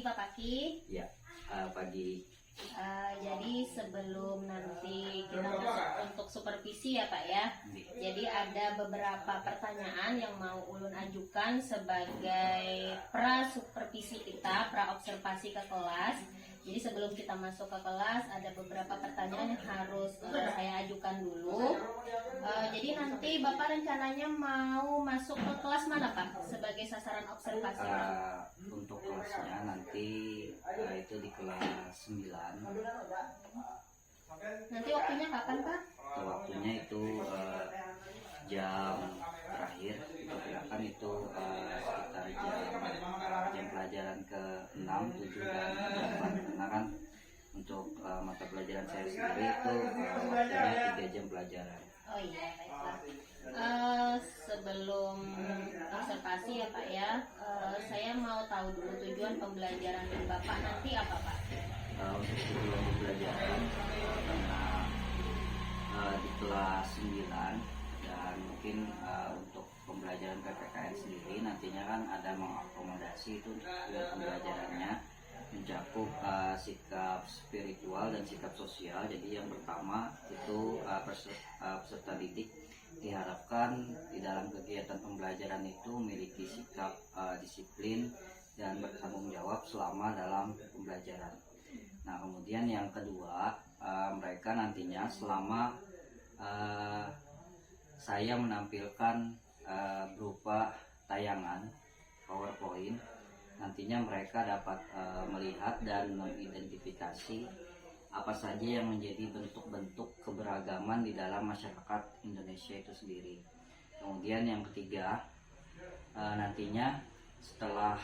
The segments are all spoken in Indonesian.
Pak Paki. Ya, pagi. Jadi sebelum nanti kita masuk untuk supervisi ya Pak ya. Jadi ada beberapa pertanyaan yang mau Ulun ajukan sebagai pra supervisi kita, pra observasi ke kelas. Jadi sebelum kita masuk ke kelas ada beberapa pertanyaan yang harus saya ajukan dulu. Jadi nanti Bapak rencananya mau masuk ke kelas mana Pak sebagai sasaran observasi? Untuk kelasnya nanti itu di kelas 9. Nanti waktunya kapan Pak? Waktunya itu jam terakhir diperkirakan itu sekitar jam pelajaran ke 6, 7 dan 8 karena kan untuk mata pelajaran saya sendiri itu waktunya 3 jam pelajaran. Oh iya, baiklah. Sebelum observasi ya Pak ya, saya mau tahu dulu tujuan pembelajaran dari Bapak nanti apa Pak? Untuk tujuan pembelajaran karena di kelas 9 dan mungkin untuk pembelajaran PPKN sendiri nantinya kan ada mengakomodasi itu tujuan pembelajarannya mencakup sikap spiritual dan sikap sosial. Jadi yang pertama itu peserta didik diharapkan di dalam kegiatan pembelajaran itu memiliki sikap disiplin dan bertanggung jawab selama dalam pembelajaran. Nah kemudian yang kedua mereka nantinya selama saya menampilkan berupa tayangan PowerPoint, nantinya mereka dapat melihat dan mengidentifikasi apa saja yang menjadi bentuk-bentuk keberagaman di dalam masyarakat Indonesia itu sendiri. Kemudian yang ketiga, nantinya setelah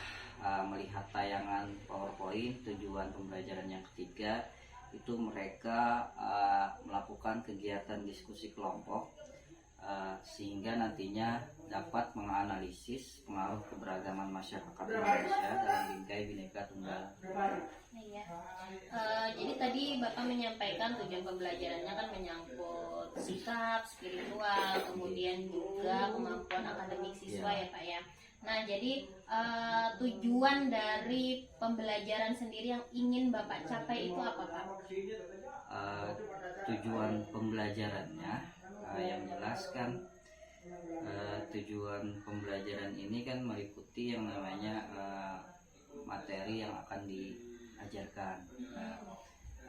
melihat tayangan PowerPoint, tujuan pembelajaran yang ketiga itu mereka melakukan kegiatan diskusi kelompok sehingga nantinya dapat menganalisis pengaruh keberagaman masyarakat Indonesia dalam bingkai Bhinneka Tunggal. Iya. Jadi tadi Bapak menyampaikan tujuan pembelajarannya kan menyangkut sikap, spiritual, kemudian juga kemampuan akademik siswa ya Pak ya. Nah jadi tujuan dari pembelajaran sendiri yang ingin Bapak capai itu apa Pak? Tujuan pembelajarannya yang jelas kan tujuan pembelajaran ini kan meliputi yang namanya materi yang akan diajarkan.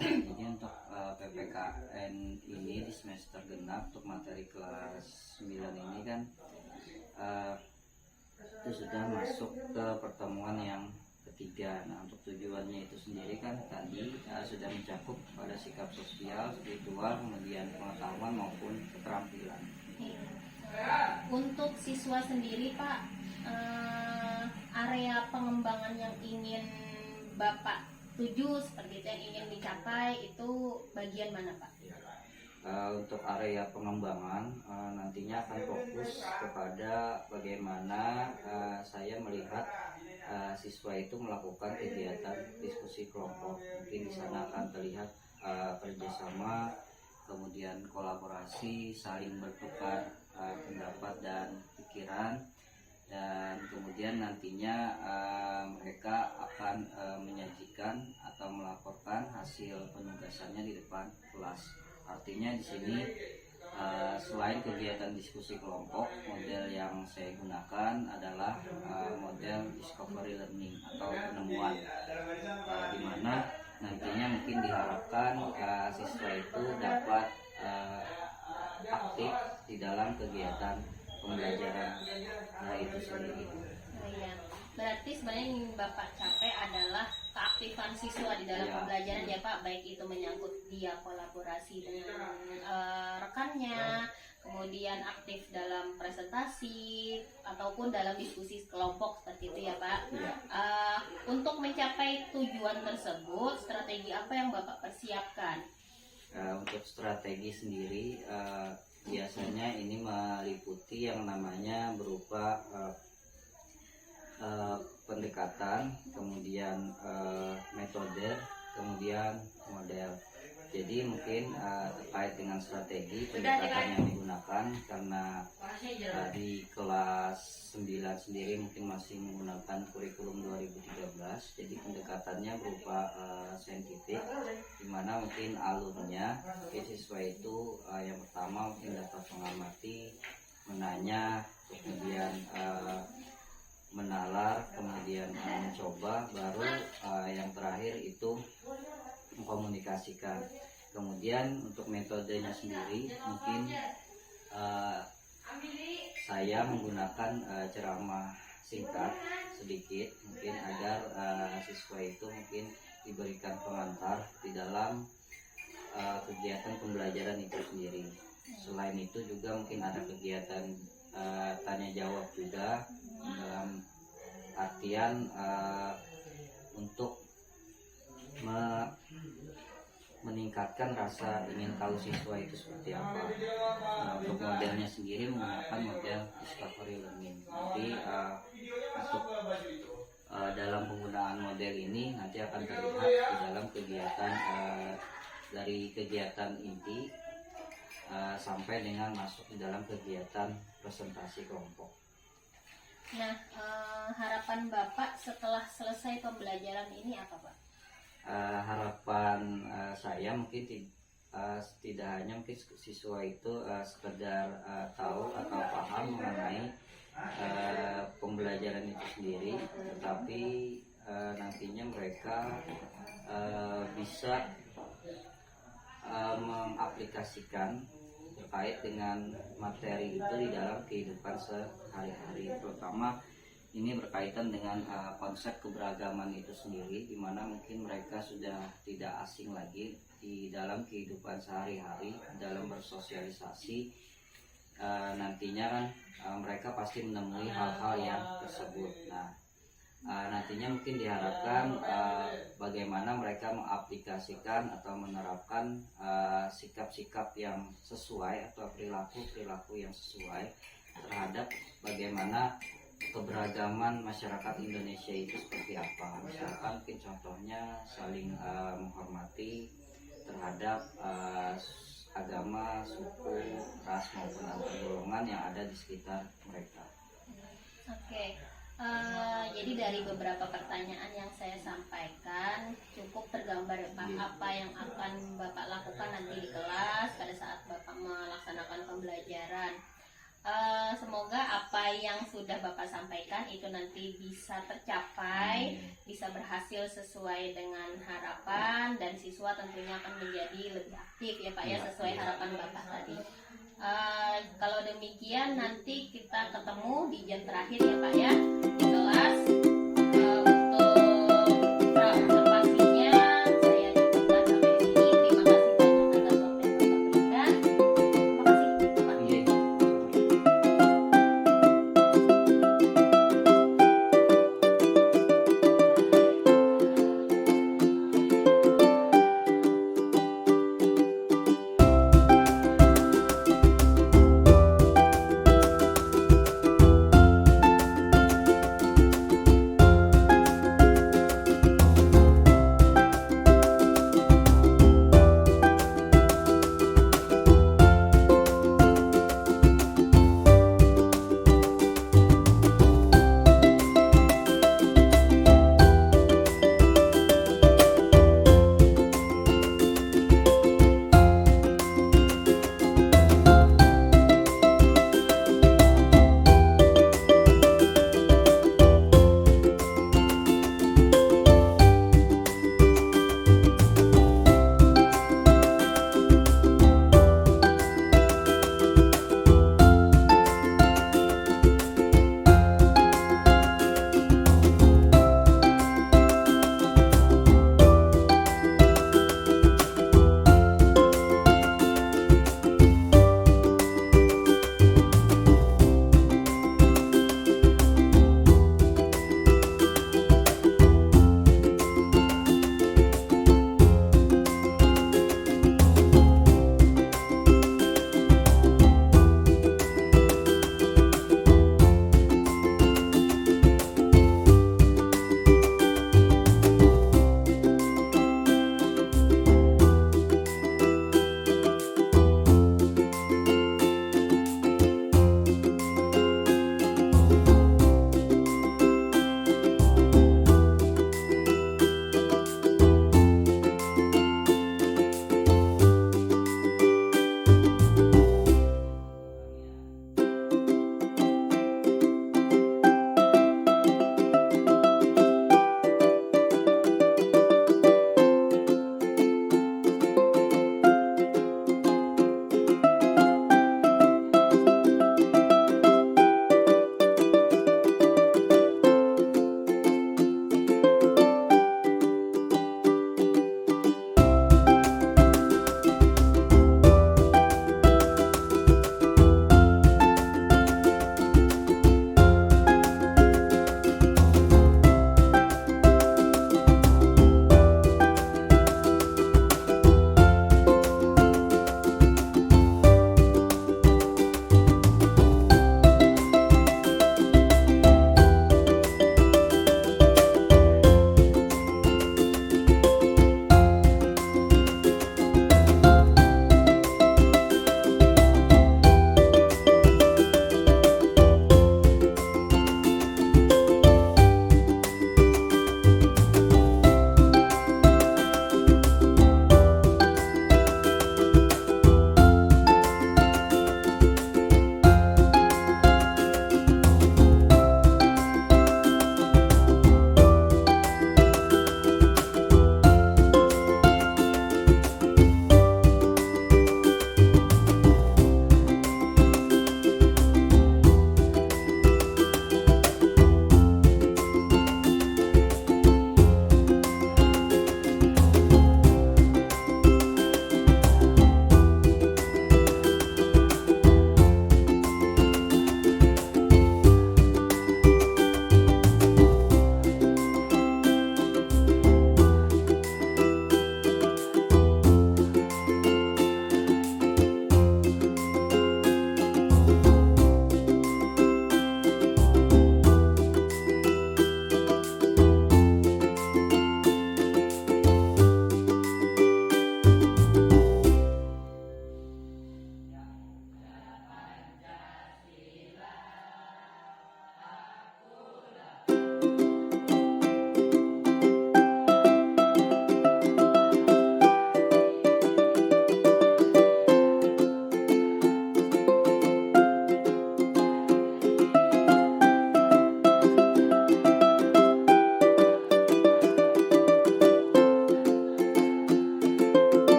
Jadi untuk PPKN ini di semester genap untuk materi kelas 9 ini kan itu sudah masuk ke pertemuan yang ketiga. Nah untuk tujuannya itu sendiri kan tadi sudah mencakup pada sikap sosial, spiritual, kemudian pengetahuan maupun keterampilan. Untuk siswa sendiri Pak, area pengembangan yang ingin Bapak tuju seperti itu yang ingin dicapai itu bagian mana Pak? Untuk area pengembangan nantinya akan fokus kepada bagaimana saya melihat siswa itu melakukan kegiatan diskusi kelompok. Mungkin di sana akan terlihat kerjasama, kemudian kolaborasi, saling bertukar pendapat dan pikiran, dan kemudian nantinya mereka akan menyajikan atau melaporkan hasil penugasannya di depan kelas. Artinya di sini selain kegiatan diskusi kelompok, model yang saya gunakan adalah model discovery learning atau penemuan, di mana nantinya mungkin diharapkan siswa itu dapat aktif di dalam kegiatan pembelajaran itu sendiri. Iya. Berarti sebenarnya yang Bapak capai adalah keaktifan siswa di dalam pembelajaran ya Pak, baik itu menyangkut dia kolaborasi dengan rekannya, kemudian aktif dalam presentasi ataupun dalam diskusi kelompok seperti itu ya Pak. Untuk mencapai tujuan tersebut, strategi apa yang Bapak persiapkan? Untuk strategi sendiri biasanya ini meliputi yang namanya berupa pendekatan, kemudian metode, kemudian model. Jadi mungkin terkait dengan strategi pendekatan yang digunakan, karena di kelas 9 sendiri mungkin masih menggunakan kurikulum 2013, jadi pendekatannya berupa saintifik, dimana mungkin alurnya siswa itu yang pertama mungkin dapat mengamati, menanya, kemudian menalar, kemudian mencoba, baru yang terakhir itu mengkomunikasikan. Kemudian untuk metodenya sendiri mungkin saya menggunakan ceramah singkat sedikit, mungkin agar siswa itu mungkin diberikan pengantar di dalam kegiatan pembelajaran itu sendiri. Selain itu juga mungkin ada kegiatan tanya jawab juga, dalam artian untuk meningkatkan rasa ingin tahu siswa itu seperti apa. Untuk modelnya sendiri menggunakan model discovery learning. Jadi untuk dalam penggunaan model ini nanti akan terlihat di dalam kegiatan dari kegiatan inti sampai dengan masuk di dalam kegiatan presentasi kelompok. Nah, harapan Bapak setelah selesai pembelajaran ini apa, Pak? Harapan saya mungkin tidak hanya mungkin siswa itu sekedar tahu atau paham mengenai pembelajaran itu sendiri, tetapi nantinya mereka bisa mengaplikasikan terkait dengan materi itu di dalam kehidupan sehari-hari, terutama ini berkaitan dengan konsep keberagaman itu sendiri, di mana mungkin mereka sudah tidak asing lagi di dalam kehidupan sehari-hari, dalam bersosialisasi. Nantinya kan mereka pasti menemui hal-hal yang tersebut. Nah, nantinya mungkin diharapkan bagaimana mereka mengaplikasikan atau menerapkan sikap-sikap yang sesuai atau perilaku yang sesuai terhadap bagaimana keberagaman masyarakat Indonesia itu seperti apa. Misalkan mungkin contohnya saling menghormati terhadap agama, suku, ras maupun antar golongan yang ada di sekitar mereka. Oke. Jadi dari beberapa pertanyaan yang saya sampaikan cukup tergambar apa yang akan Bapak lakukan nanti di kelas pada saat Bapak melaksanakan pembelajaran. Semoga apa yang sudah Bapak sampaikan itu nanti bisa tercapai, bisa berhasil sesuai dengan harapan, dan siswa tentunya akan menjadi lebih aktif ya Pak ya, sesuai harapan Bapak tadi. Kalau demikian nanti kita ketemu di jam terakhir ya Pak ya, di kelas.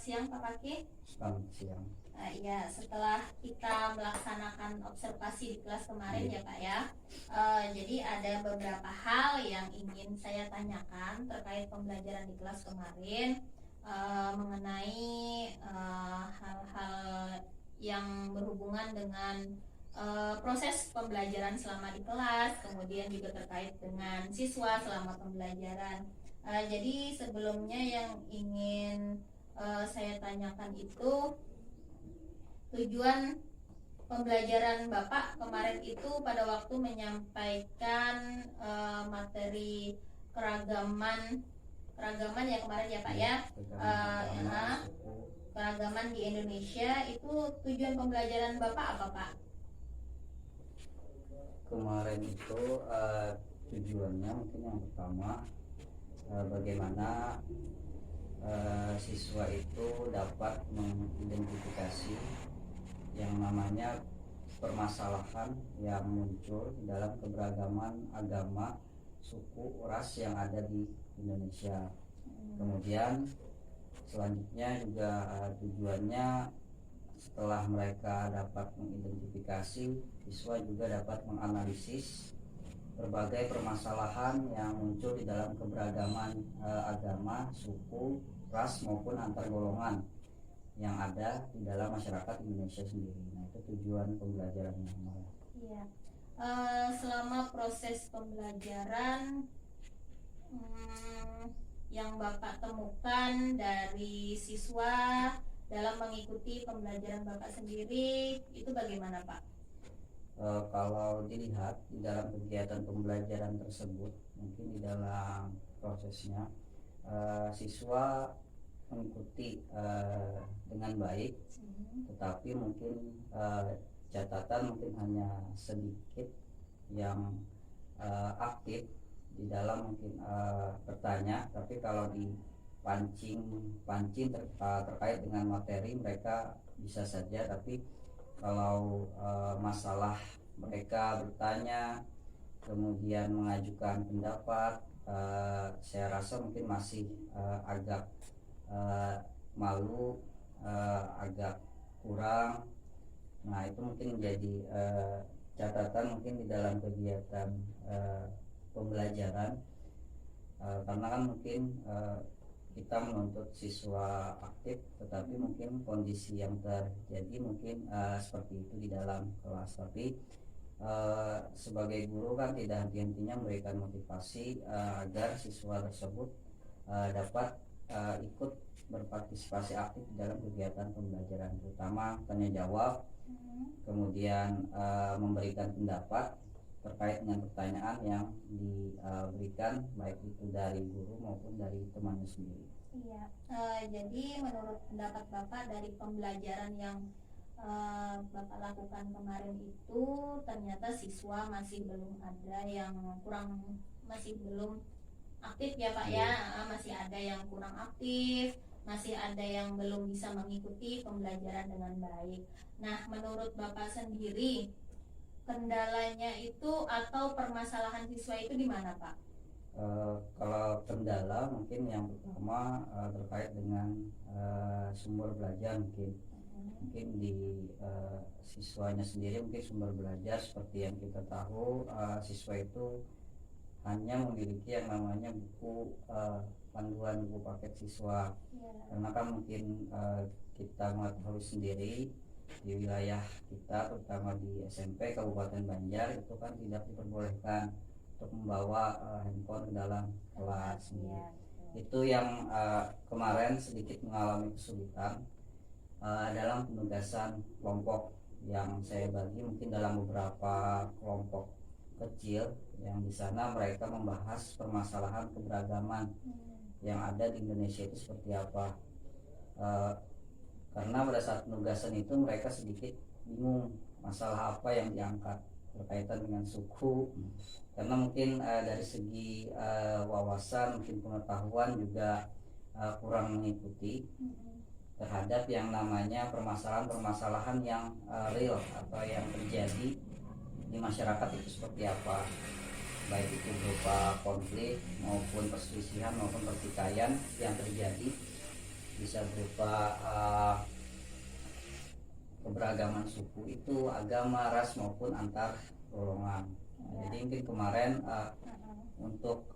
siang Pak Paki. Selamat siang. Ya, setelah kita melaksanakan observasi di kelas kemarin ya Pak ya, jadi ada beberapa hal yang ingin saya tanyakan terkait pembelajaran di kelas kemarin, mengenai hal-hal yang berhubungan dengan proses pembelajaran selama di kelas, kemudian juga terkait dengan siswa selama pembelajaran. Jadi sebelumnya yang ingin saya tanyakan itu, tujuan pembelajaran Bapak kemarin itu pada waktu menyampaikan materi keragaman ya kemarin ya Pak ya, keragaman di Indonesia, itu tujuan pembelajaran Bapak apa Pak? Kemarin itu tujuannya mungkin yang pertama bagaimana siswa itu dapat mengidentifikasi yang namanya permasalahan yang muncul dalam keberagaman agama, suku, ras yang ada di Indonesia. Kemudian selanjutnya juga tujuannya setelah mereka dapat mengidentifikasi, siswa juga dapat menganalisis berbagai permasalahan yang muncul di dalam keberagaman agama, suku, ras maupun antar golongan yang ada di dalam masyarakat Indonesia sendiri. Nah, itu tujuan pembelajarannya. Iya. Selama proses pembelajaran yang Bapak temukan dari siswa dalam mengikuti pembelajaran Bapak sendiri itu bagaimana Pak? Kalau dilihat di dalam kegiatan pembelajaran tersebut, mungkin di dalam prosesnya siswa mengikuti dengan baik, tetapi mungkin catatan mungkin hanya sedikit yang aktif di dalam mungkin bertanya, tapi kalau dipancing terkait dengan materi mereka bisa saja, tapi kalau masalah mereka bertanya kemudian mengajukan pendapat, saya rasa mungkin masih agak malu, agak kurang. Nah, itu mungkin menjadi catatan mungkin di dalam kegiatan pembelajaran, karena kan mungkin kita menuntut siswa aktif, tetapi mungkin kondisi yang terjadi mungkin seperti itu di dalam kelas. Tapi sebagai guru kan tidak henti-hentinya memberikan motivasi agar siswa tersebut dapat ikut berpartisipasi aktif dalam kegiatan pembelajaran, terutama tanya jawab, kemudian memberikan pendapat terkait dengan pertanyaan yang diberikan baik itu dari guru maupun dari temannya sendiri. Iya, jadi menurut pendapat Bapak dari pembelajaran yang Bapak lakukan kemarin itu ternyata siswa masih belum ada yang masih belum aktif ya Pak ya, masih ada yang kurang aktif, masih ada yang belum bisa mengikuti pembelajaran dengan baik. Nah, menurut Bapak sendiri kendalanya itu atau permasalahan siswa itu di mana Pak? Kalau kendala mungkin yang pertama terkait dengan sumber belajar, mungkin di siswanya sendiri, mungkin sumber belajar seperti yang kita tahu, siswa itu hanya memiliki yang namanya buku panduan, buku paket siswa. Karena kan mungkin kita mengetahui sendiri di wilayah kita, terutama di SMP Kabupaten Banjar, itu kan tidak diperbolehkan untuk membawa handphone ke dalam kelas. Itu yang kemarin sedikit mengalami kesulitan dalam penugasan kelompok yang saya bagi mungkin dalam beberapa kelompok kecil, yang di sana mereka membahas permasalahan keberagaman yang ada di Indonesia itu seperti apa. Karena pada saat penugasan itu mereka sedikit bingung masalah apa yang diangkat berkaitan dengan suku, karena mungkin dari segi wawasan, mungkin pengetahuan juga kurang mengikuti terhadap yang namanya permasalahan-permasalahan yang real atau yang terjadi di masyarakat itu seperti apa, baik itu berupa konflik maupun perselisihan maupun pertikaian yang terjadi bisa berupa keberagaman suku itu, agama, ras maupun antar golongan. Jadi mungkin kemarin untuk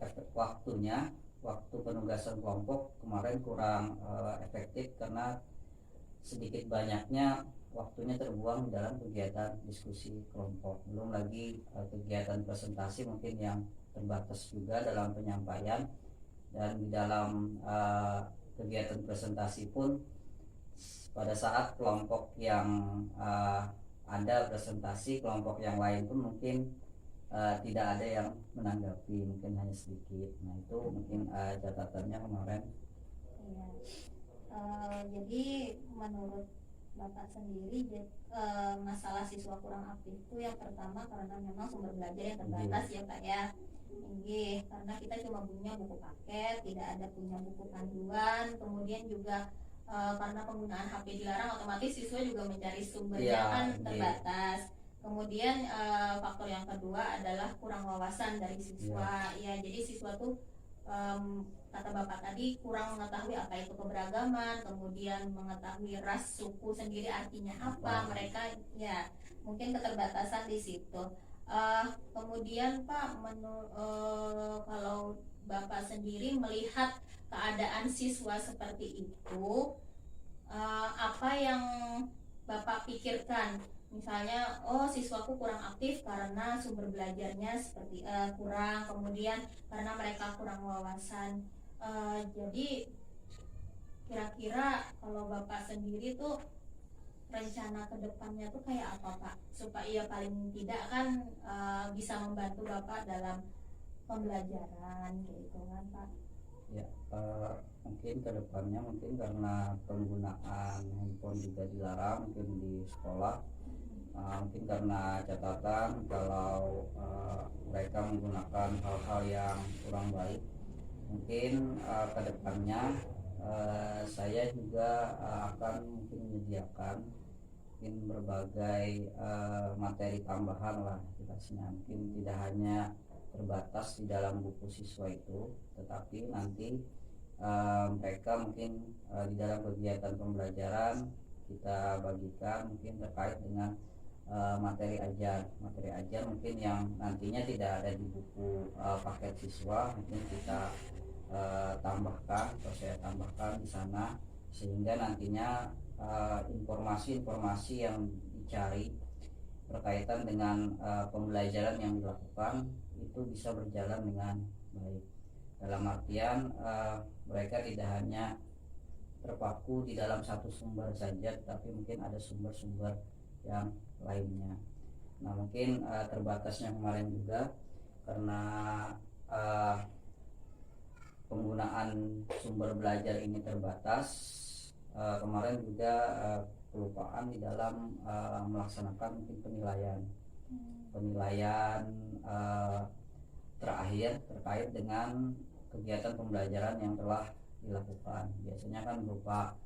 efek waktunya, waktu penugasan kelompok kemarin kurang efektif karena sedikit banyaknya waktunya terbuang dalam kegiatan diskusi kelompok. Belum lagi kegiatan presentasi mungkin yang terbatas juga dalam penyampaian, dan di dalam kegiatan presentasi pun pada saat kelompok yang ada presentasi, kelompok yang lain pun mungkin tidak ada yang menanggapi, mungkin hanya sedikit. Nah itu mungkin catatannya kemarin. Iya. Jadi menurut Bapak sendiri masalah siswa kurang aktif itu yang pertama karena memang sumber belajar yang terbatas ya Pak ya. Ini karena kita cuma punya buku paket, tidak ada punya buku panduan, kemudian juga karena penggunaan HP dilarang, otomatis siswa juga mencari sumbernya kan terbatas. Kemudian faktor yang kedua adalah kurang wawasan dari siswa. Ya, jadi siswa tuh kata Bapak tadi kurang mengetahui apa itu keberagaman, kemudian mengetahui ras suku sendiri artinya apa. Mereka ya mungkin keterbatasan di situ. Kemudian Pak, kalau Bapak sendiri melihat keadaan siswa seperti itu, apa yang Bapak pikirkan? Misalnya, siswaku kurang aktif karena sumber belajarnya seperti kurang, kemudian karena mereka kurang wawasan. Jadi kira-kira kalau Bapak sendiri tuh rencana kedepannya tuh kayak apa Pak? Supaya paling tidak kan bisa membantu Bapak dalam pembelajaran gitu kan Pak? Ya, mungkin kedepannya mungkin karena penggunaan handphone juga dilarang mungkin di sekolah. Mungkin karena catatan kalau mereka menggunakan hal-hal yang kurang baik, mungkin kedepannya saya juga akan mungkin menyediakan mungkin berbagai materi tambahan lah jelasnya. Mungkin tidak hanya terbatas di dalam buku siswa itu, tetapi nanti mereka mungkin di dalam kegiatan pembelajaran kita bagikan mungkin terkait dengan materi ajar mungkin yang nantinya tidak ada di buku paket siswa, mungkin kita tambahkan atau saya tambahkan di sana, sehingga nantinya informasi-informasi yang dicari berkaitan dengan pembelajaran yang dilakukan itu bisa berjalan dengan baik. Dalam artian mereka tidak hanya terpaku di dalam satu sumber saja, tapi mungkin ada sumber-sumber yang lainnya. Nah mungkin terbatasnya kemarin juga karena penggunaan sumber belajar ini terbatas, kemarin juga kelupaan di dalam melaksanakan mungkin penilaian terakhir terkait dengan kegiatan pembelajaran yang telah dilakukan. Biasanya kan berupa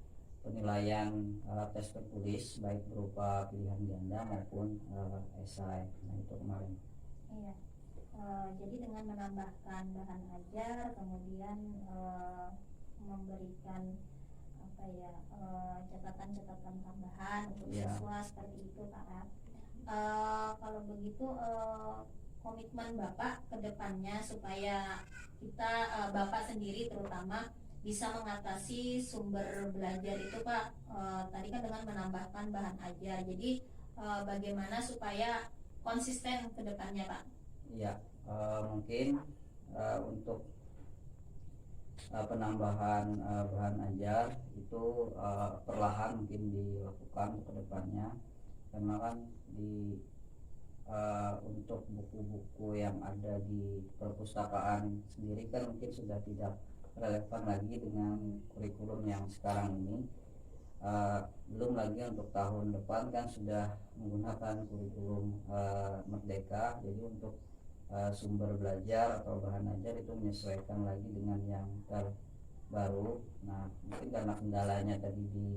penilaian tes tertulis, baik berupa pilihan ganda maupun esai. Nah itu kemarin. Iya. Jadi dengan menambahkan bahan ajar, kemudian memberikan catatan-catatan tambahan untuk siswa seperti itu Pak. Kalau begitu komitmen Bapak ke depannya supaya kita Bapak sendiri terutama bisa mengatasi sumber belajar itu Pak, tadi kan dengan menambahkan bahan ajar. Jadi bagaimana supaya konsisten ke depannya Pak? Ya, mungkin untuk penambahan bahan ajar itu perlahan mungkin dilakukan ke depannya, karena kan untuk buku-buku yang ada di perpustakaan sendiri kan mungkin sudah tidak relevan lagi dengan kurikulum yang sekarang ini. Belum lagi untuk tahun depan kan sudah menggunakan kurikulum Merdeka, jadi untuk sumber belajar atau bahan ajar itu menyesuaikan lagi dengan yang terbaru. Nah mungkin karena kendalanya tadi di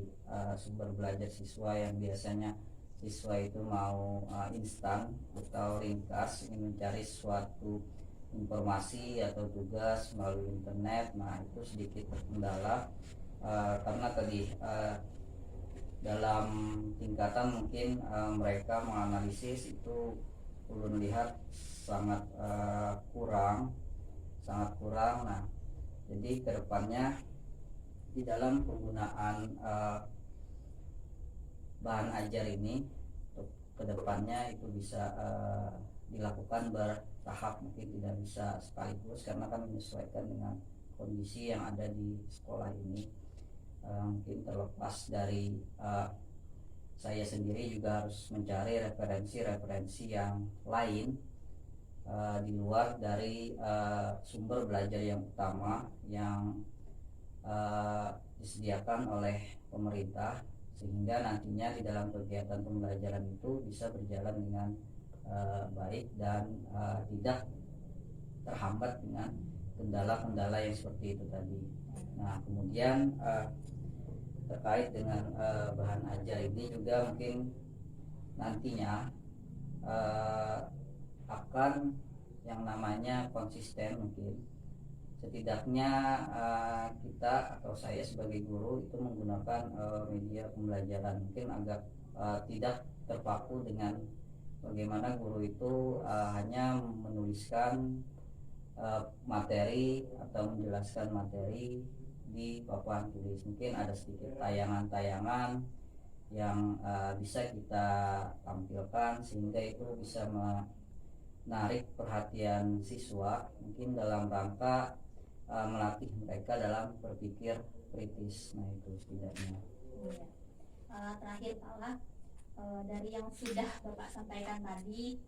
sumber belajar siswa yang biasanya siswa itu mau instan atau ringkas, ingin mencari suatu informasi atau tugas melalui internet. Nah itu sedikit terkendala karena tadi dalam tingkatan mungkin mereka menganalisis itu ulun lihat sangat kurang. Nah jadi kedepannya di dalam penggunaan bahan ajar ini untuk kedepannya itu bisa dilakukan bertahap, mungkin tidak bisa sekaligus karena kan menyesuaikan dengan kondisi yang ada di sekolah ini. Mungkin terlepas dari saya sendiri juga harus mencari referensi yang lain di luar dari sumber belajar yang utama yang disediakan oleh pemerintah, sehingga nantinya di dalam kegiatan pembelajaran itu bisa berjalan dengan baik dan tidak terhambat dengan kendala-kendala yang seperti itu tadi. Nah kemudian terkait dengan bahan ajar ini juga mungkin nantinya akan yang namanya konsisten. Mungkin setidaknya kita atau saya sebagai guru itu menggunakan media pembelajaran mungkin agak tidak terpaku dengan bagaimana guru itu hanya menuliskan materi atau menjelaskan materi di papan tulis. Mungkin ada sedikit tayangan-tayangan yang bisa kita tampilkan sehingga itu bisa menarik perhatian siswa, mungkin dalam rangka melatih mereka dalam berpikir kritis. Nah itu setidaknya. Iya. Terakhir Pak Lah, dari yang sudah Bapak sampaikan tadi,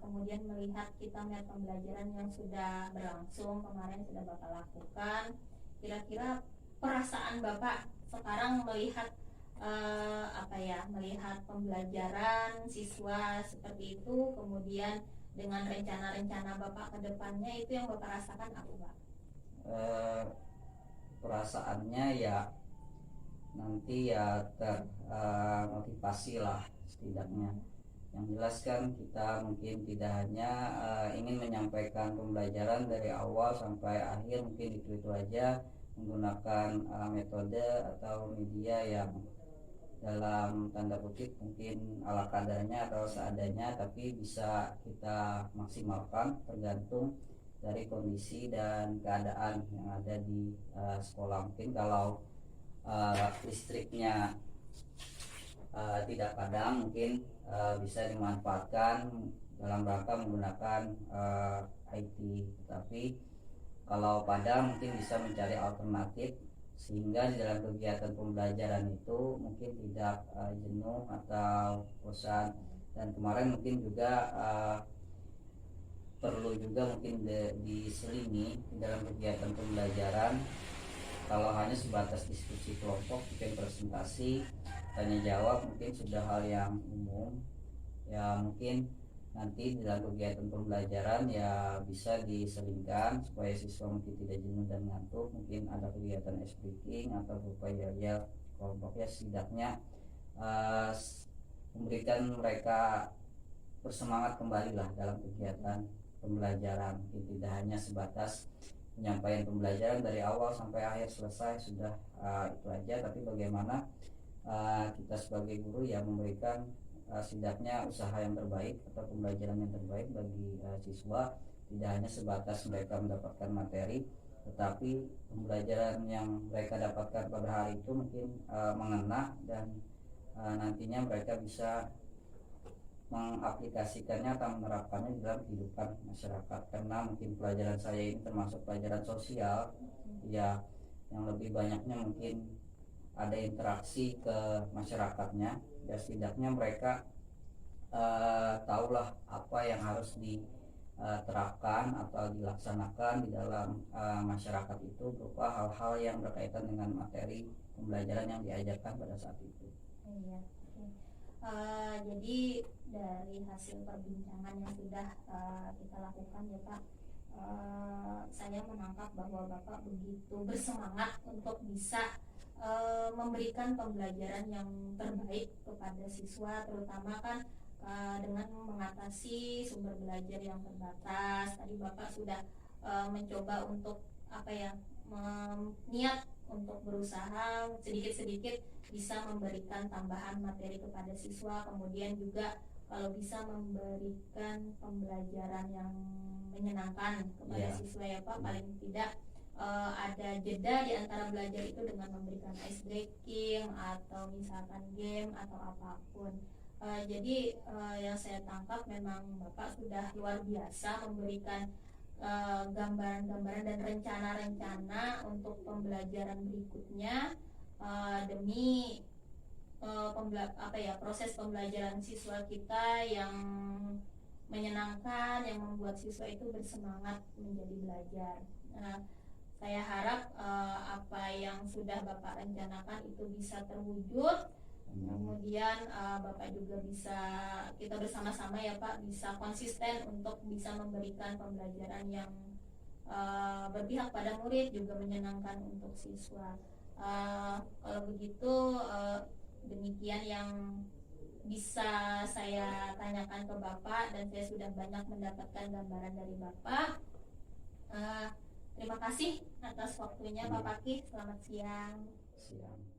kemudian melihat kita melihat pembelajaran yang sudah berlangsung kemarin sudah Bapak lakukan, kira-kira perasaan Bapak sekarang melihat melihat pembelajaran siswa seperti itu, kemudian dengan rencana-rencana Bapak ke depannya, itu yang Bapak rasakan apa Pak? Perasaannya ya nanti ya termotivasi lah setidaknya. Yang jelas kan kita mungkin tidak hanya ingin menyampaikan pembelajaran dari awal sampai akhir, mungkin itu aja menggunakan metode atau media yang dalam tanda kutip mungkin ala kadarnya atau seadanya, tapi bisa kita maksimalkan tergantung dari kondisi dan keadaan yang ada di sekolah. Mungkin kalau listriknya tidak padam, mungkin bisa dimanfaatkan dalam rangka menggunakan IT, tetapi kalau padam mungkin bisa mencari alternatif sehingga di dalam kegiatan pembelajaran itu mungkin tidak jenuh atau bosan. Dan kemarin mungkin juga perlu juga mungkin diselingi di dalam kegiatan pembelajaran. Kalau hanya sebatas diskusi kelompok, mungkin presentasi, tanya jawab mungkin sudah hal yang umum. Ya mungkin nanti dalam kegiatan pembelajaran ya bisa diselingkan supaya siswa mungkin tidak jenuh dan ngantuk. Mungkin ada kegiatan ice breaking atau upaya kelompoknya, setidaknya memberikan mereka bersemangat kembali lah dalam kegiatan pembelajaran. Mungkin tidak hanya sebatas penyampaian pembelajaran dari awal sampai akhir selesai sudah itu aja, tapi bagaimana kita sebagai guru ya memberikan setidaknya usaha yang terbaik atau pembelajaran yang terbaik bagi siswa. Tidak hanya sebatas mereka mendapatkan materi, tetapi pembelajaran yang mereka dapatkan pada hari itu mungkin mengena dan nantinya mereka bisa mengaplikasikannya atau menerapkannya dalam kehidupan masyarakat. Karena mungkin pelajaran saya ini termasuk pelajaran sosial ya, yang lebih banyaknya mungkin ada interaksi ke masyarakatnya. Ya setidaknya mereka tahulah apa yang harus diterapkan atau dilaksanakan di dalam masyarakat itu berupa hal-hal yang berkaitan dengan materi pembelajaran yang diajarkan pada saat itu. Iya. Jadi dari hasil perbincangan yang sudah kita lakukan ya Pak, saya menangkap bahwa Bapak begitu bersemangat untuk bisa memberikan pembelajaran yang terbaik kepada siswa, terutama kan dengan mengatasi sumber belajar yang terbatas. Tadi Bapak sudah mencoba untuk niat untuk berusaha sedikit-sedikit bisa memberikan tambahan materi kepada siswa, kemudian juga kalau bisa memberikan pembelajaran yang menyenangkan kepada siswa ya Pak, paling tidak ada jeda di antara belajar itu dengan memberikan ice breaking atau misalkan game atau apapun. Jadi yang saya tangkap memang Bapak sudah luar biasa memberikan gambaran-gambaran dan rencana-rencana untuk pembelajaran berikutnya demi proses pembelajaran siswa kita yang menyenangkan, yang membuat siswa itu bersemangat menjadi belajar. Saya harap apa yang sudah Bapak rencanakan itu bisa terwujud. Kemudian Bapak juga bisa, kita bersama-sama ya Pak, bisa konsisten untuk bisa memberikan pembelajaran yang berpihak pada murid, juga menyenangkan untuk siswa. Kalau begitu demikian yang bisa saya tanyakan ke Bapak, dan saya sudah banyak mendapatkan gambaran dari Bapak. Terima kasih atas waktunya Pak Pakih. Selamat siang. Siang.